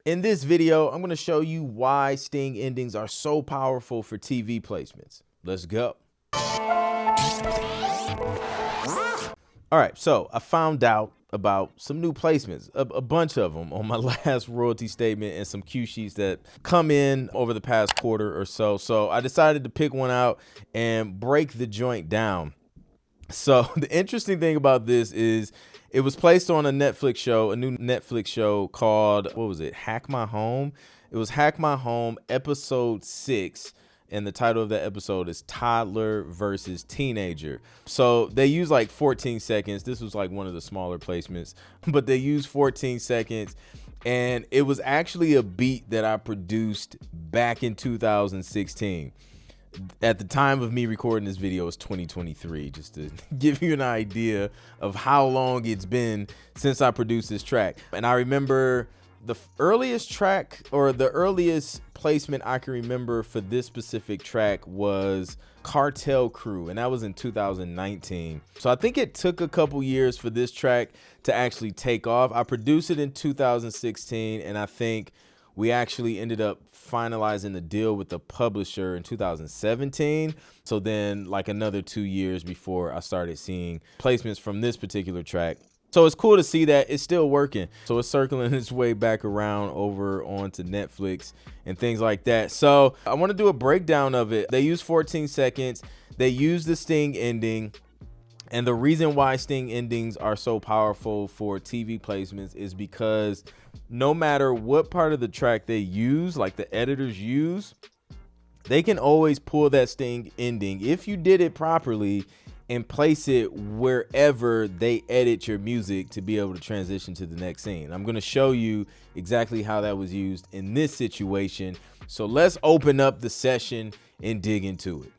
In this video, I'm going to show you why sting endings are so powerful for TV placements. Let's go. All right, so I found out about some new placements, a bunch of them on my last royalty statement and some cue sheets that come in over the past quarter or so. So I decided to pick one out and break the joint down. So the interesting thing about this is it was placed on a Netflix show, a new Netflix show called, what was it? Hack My Home. It was Hack My Home episode 6. And the title of that episode is Toddler versus Teenager. So they use like 14 seconds. This was like one of the smaller placements, but they used 14 seconds. And it was actually a beat that I produced back in 2016. At the time of me recording this video, it's 2023, just to give you an idea of how long it's been since I produced this track. And I remember the earliest track, or the earliest placement I can remember for this specific track, was Cartel Crew, and that was in 2019. So I think it took a couple years for this track to actually take off. I produced it in 2016, and I think we actually ended up finalizing the deal with the publisher in 2017. So then like another 2 years before I started seeing placements from this particular track. So it's cool to see that it's still working. So it's circling its way back around over onto Netflix and things like that. So I want to do a breakdown of it. They use 14 seconds. They use the sting ending. And the reason why sting endings are so powerful for TV placements is because no matter what part of the track they use, like the editors use, they can always pull that sting ending, if you did it properly, and place it wherever they edit your music to be able to transition to the next scene. I'm going to show you exactly how that was used in this situation. So let's open up the session and dig into it.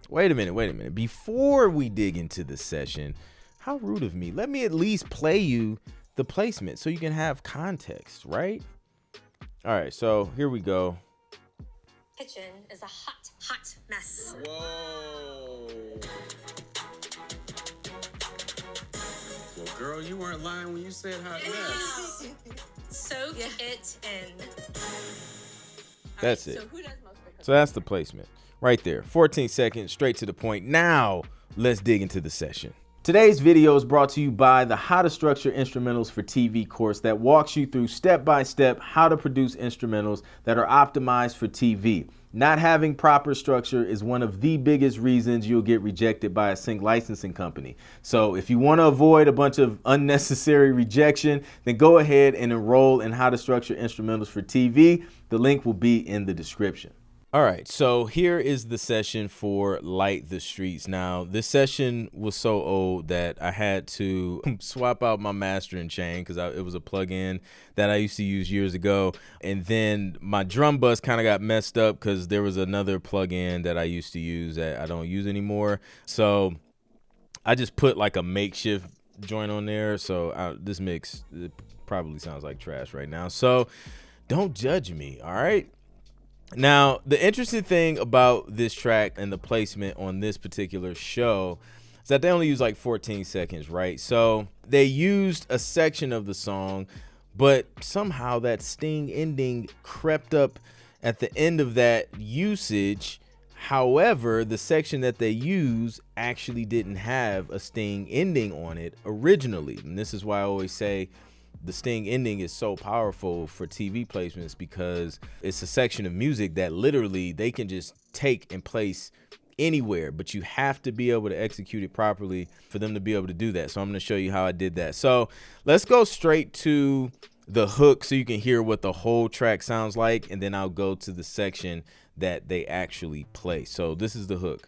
Wait a minute. Before we dig into the session, how rude of me. Let me at least play you the placement so you can have context, right? All right, so here we go. Kitchen is a hot mess. Whoa. Well, girl, you weren't lying when you said hot mess. Soak it in. That's it. So who does most of the So that's the placement right there. 14 seconds, straight to the point. Now let's dig into the session. Today's video is brought to you by the How to Structure Instrumentals for TV course that walks you through step-by-step how to produce instrumentals that are optimized for TV. Not having proper structure is one of the biggest reasons you'll get rejected by a sync licensing company. So if you want to avoid a bunch of unnecessary rejection, then go ahead and enroll in How to Structure Instrumentals for TV. The link will be in the description. All right, so here is the session for Light the Streets. Now, this session was so old that I had to swap out my mastering chain because it was a plug-in that I used to use years ago. And then my drum bus kind of got messed up because there was another plug-in that I used to use that I don't use anymore. So I just put like a makeshift joint on there. So this mix, it probably sounds like trash right now. So don't judge me, all right? Now, the interesting thing about this track and the placement on this particular show is that they only use like 14 seconds, right? So they used a section of the song, but somehow that sting ending crept up at the end of that usage. However, the section that they use actually didn't have a sting ending on it originally. And this is why I always say the sting ending is so powerful for TV placements, because it's a section of music that literally they can just take and place anywhere, but you have to be able to execute it properly for them to be able to do that. So I'm going to show you how I did that. So let's go straight to the hook so you can hear what the whole track sounds like, and then I'll go to the section that they actually play. So this is the hook.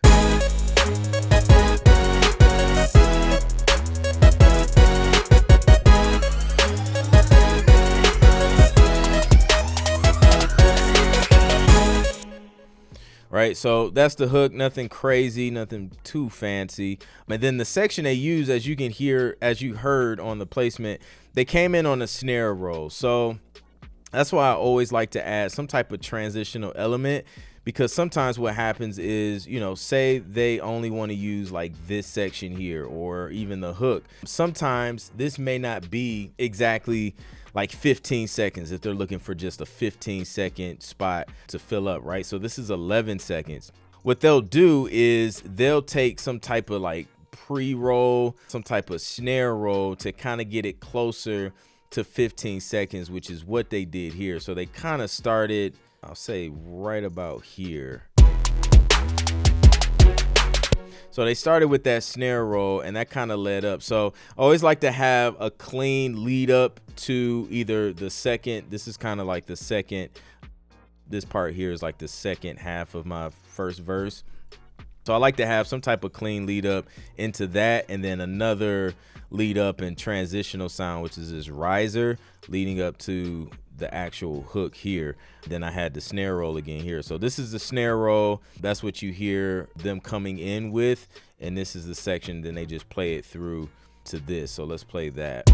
Right, so that's the hook, nothing crazy, nothing too fancy. And then the section they use, as you can hear, as you heard on the placement, they came in on a snare roll. So that's why I always like to add some type of transitional element, because sometimes what happens is, you know, say they only want to use like this section here or even the hook. Sometimes this may not be exactly like 15 seconds if they're looking for just a 15-second spot to fill up, right? So this is 11 seconds. What they'll do is they'll take some type of like pre-roll, some type of snare roll to kind of get it closer to 15 seconds, which is what they did here. So they kind of started, I'll say right about here. So they started with that snare roll and that kind of led up. So I always like to have a clean lead up to either the second. This is kind of like the second. This part here is like the second half of my first verse. So I like to have some type of clean lead up into that, and then another lead up and transitional sound, which is this riser leading up to the actual hook here. Then I had the snare roll again here. So this is the snare roll. That's what you hear them coming in with. And this is the section. Then they just play it through to this. So let's play that.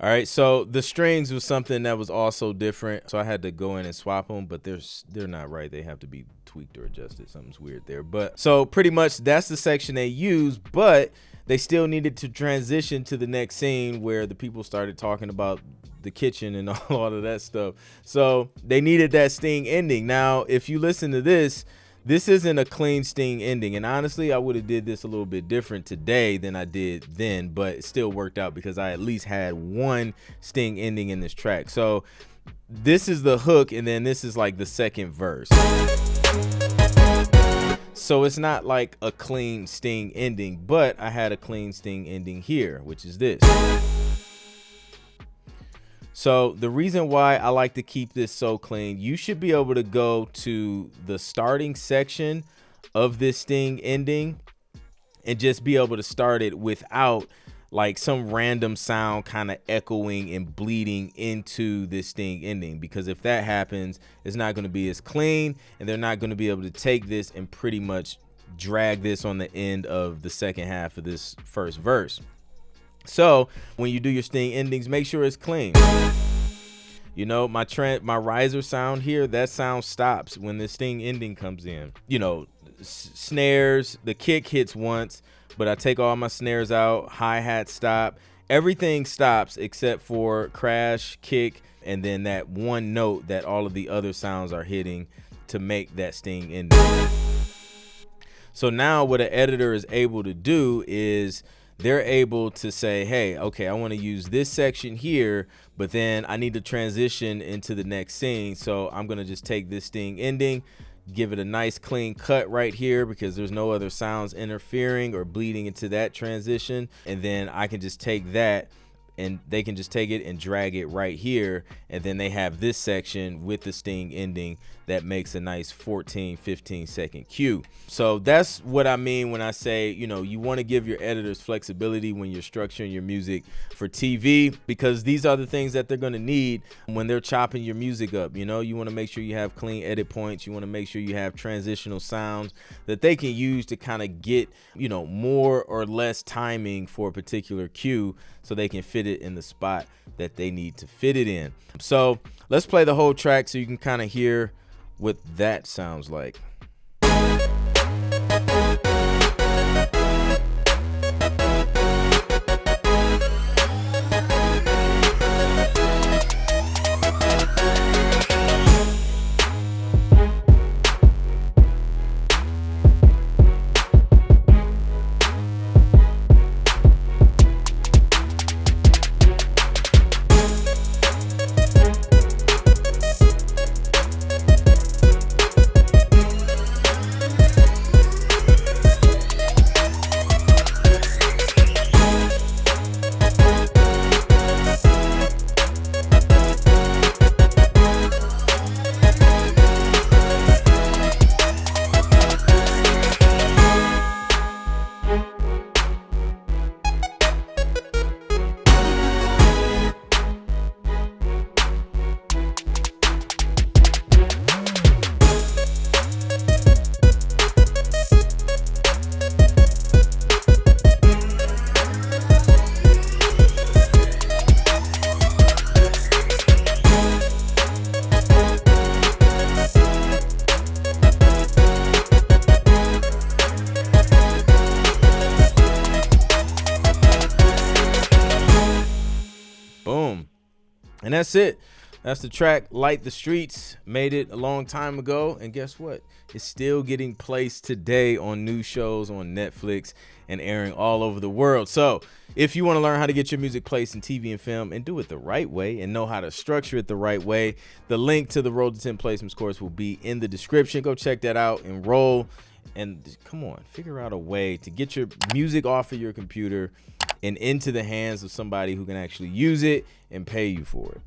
All right, so the strings was something that was also different. So I had to go in and swap them, but they're not right. They have to be tweaked or adjusted. Something's weird there. But so pretty much that's the section they used, but they still needed to transition to the next scene where the people started talking about the kitchen and all of that stuff. So they needed that sting ending. Now, if you listen to this, this isn't a clean sting ending, and honestly I would have did this a little bit different today than I did then, but it still worked out because I at least had one sting ending in this track. So this is the hook, and then this is like the second verse. So it's not like a clean sting ending, but I had a clean sting ending here, which is this. So the reason why I like to keep this so clean, you should be able to go to the starting section of this sting ending and just be able to start it without like some random sound kind of echoing and bleeding into this sting ending, because if that happens, it's not going to be as clean, and they're not going to be able to take this and pretty much drag this on the end of the second half of this first verse. So when you do your sting endings, make sure it's clean. You know, my riser sound here, that sound stops when the sting ending comes in. You know, snares, the kick hits once, but I take all my snares out, hi-hat stop, everything stops except for crash, kick, and then that one note that all of the other sounds are hitting to make that sting ending. So now what an editor is able to do is they're able to say, hey, okay, I want to use this section here, but then I need to transition into the next scene. So I'm going to just take this sting ending, give it a nice clean cut right here because there's no other sounds interfering or bleeding into that transition. And then I can just take that, and they can just take it and drag it right here. And then they have this section with the sting ending that makes a nice 15 second cue. So that's what I mean when I say, you know, you want to give your editors flexibility when you're structuring your music for TV, because these are the things that they're going to need when they're chopping your music up. You know, you want to make sure you have clean edit points. You want to make sure you have transitional sounds that they can use to kind of get, you know, more or less timing for a particular cue so they can fit it in the spot that they need to fit it in. So let's play the whole track so you can kind of hear what that sounds like. And that's it. That's the track, Light the Streets. Made it a long time ago. And guess what? It's still getting placed today on new shows on Netflix and airing all over the world. So if you want to learn how to get your music placed in TV and film and do it the right way and know how to structure it the right way, the link to the Road to 10 Placements course will be in the description. Go check that out, enroll, and come on, figure out a way to get your music off of your computer and into the hands of somebody who can actually use it and pay you for it.